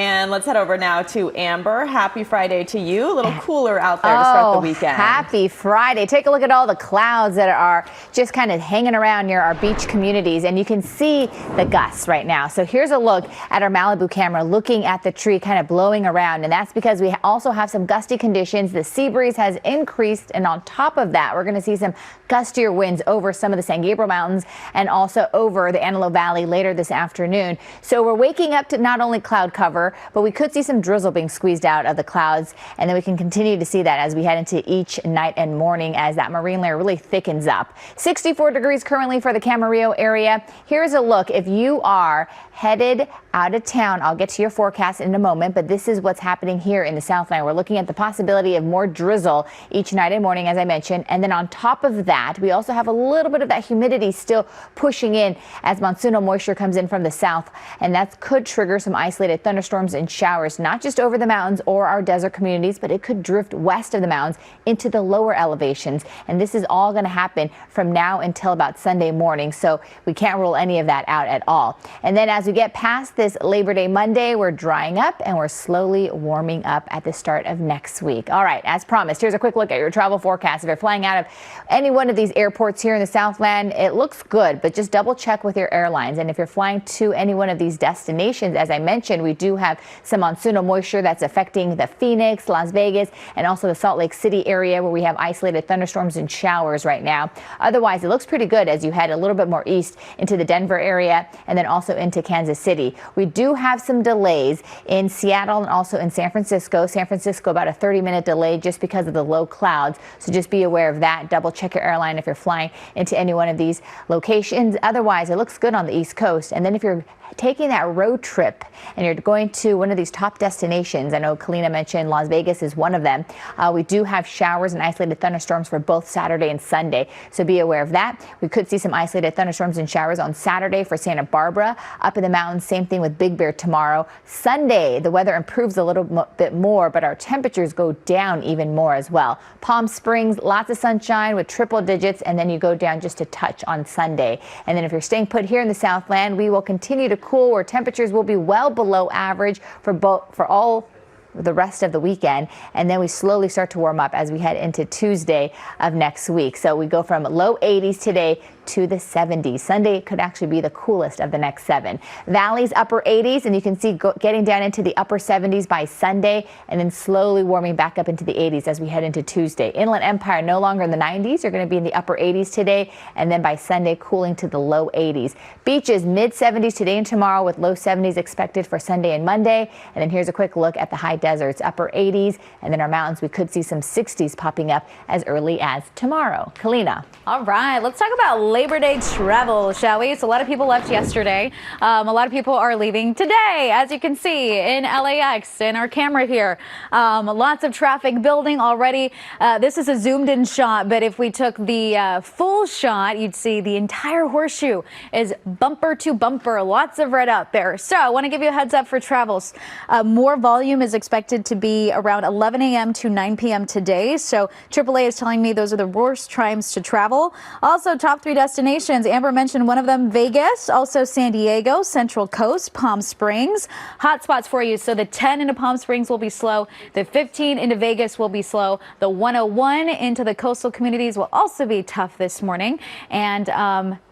And let's head over now to Amber. Happy Friday to you. A little cooler out there to start the weekend. Happy Friday. Take a look at all the clouds that are just kind of hanging around near our beach communities. And you can see the gusts right now. So here's a look at our Malibu camera looking at the tree kind of blowing around. And that's because we also have some gusty conditions. The sea breeze has increased. And on top of that, we're going to see some gustier winds over some of the San Gabriel Mountains and also over the Antelope Valley later this afternoon. So we're waking up to not only cloud cover, but we could see some drizzle being squeezed out of the clouds, and then we can continue to see that as we head into each night and morning as that marine layer really thickens up. 64 degrees currently for the Camarillo area. Here's a look. If you are headed out of town, I'll get to your forecast in a moment, but this is what's happening here in the Southland. We're looking at the possibility of more drizzle each night and morning, as I mentioned, and then on top of that, we also have a little bit of that humidity still pushing in as monsoonal moisture comes in from the south, and that could trigger some isolated thunderstorms and showers, not just over the mountains or our desert communities, but it could drift west of the mountains into the lower elevations. And this is all going to happen from now until about Sunday morning. So we can't rule any of that out at all. And then as we get past this Labor Day Monday, we're drying up and we're slowly warming up at the start of next week. All right, as promised, here's a quick look at your travel forecast. If you're flying out of any one of these airports here in the Southland, it looks good, but just double check with your airlines. And if you're flying to any one of these destinations, as I mentioned, we do have some monsoonal moisture that's affecting the Phoenix, Las Vegas, and also the Salt Lake City area where we have isolated thunderstorms and showers right now. Otherwise, it looks pretty good as you head a little bit more east into the Denver area and then also into Kansas City. We do have some delays in Seattle and also in San Francisco. San Francisco, about a 30-minute delay just because of the low clouds. So just be aware of that. Double check your airline if you're flying into any one of these locations. Otherwise, it looks good on the East Coast. And then if you're taking that road trip and you're going to one of these top destinations, I know Kalyna mentioned Las Vegas is one of them. We do have showers and isolated thunderstorms for both Saturday and Sunday, so be aware of that. We could see some isolated thunderstorms and showers on Saturday for Santa Barbara. Up in the mountains, same thing with Big Bear tomorrow. Sunday, the weather improves a little bit more, but our temperatures go down even more as well. Palm Springs, lots of sunshine with triple digits, and then you go down just a touch on Sunday. And then if you're staying put here in the Southland, we will continue to cool where temperatures will be well below average for all the rest of the weekend, and then we slowly start to warm up as we head into Tuesday of next week. So we go from low 80s today to the 70s. Sunday could actually be the coolest of the next 7. Valleys upper 80s, and you can see getting down into the upper 70s by Sunday, and then slowly warming back up into the 80s as we head into Tuesday. Inland Empire no longer in the 90s. You're going to be in the upper 80s today, and then by Sunday cooling to the low 80s. Beaches mid 70s today and tomorrow with low 70s expected for Sunday and Monday. And then here's a quick look at the high deserts, upper 80s, and then our mountains, we could see some 60s popping up as early as tomorrow. Kalyna. All right, let's talk about Labor Day travel, shall we? So a lot of people left yesterday. A lot of people are leaving today, as you can see in LAX in our camera here. Lots of traffic building already. This is a zoomed in shot, but if we took the full shot, you'd see the entire horseshoe is bumper to bumper. Lots of red out there. So I want to give you a heads up for travels. More volume is expected to be around 11 a.m. to 9 p.m. today. So AAA is telling me those are the worst times to travel. Also, top 3 destinations. Amber mentioned one of them, Vegas, also San Diego, Central Coast, Palm Springs. Hot spots for you. So the 10 into Palm Springs will be slow. The 15 into Vegas will be slow. The 101 into the coastal communities will also be tough this morning. And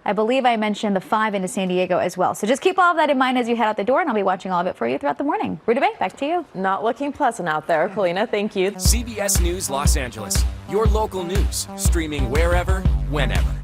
I believe I mentioned the 5 into San Diego as well. So just keep all of that in mind as you head out the door, and I'll be watching all of it for you throughout the morning. Ruta Bay, back to you. Not looking pleasant out there. Kalyna, thank you. CBS News Los Angeles, your local news, streaming wherever, whenever.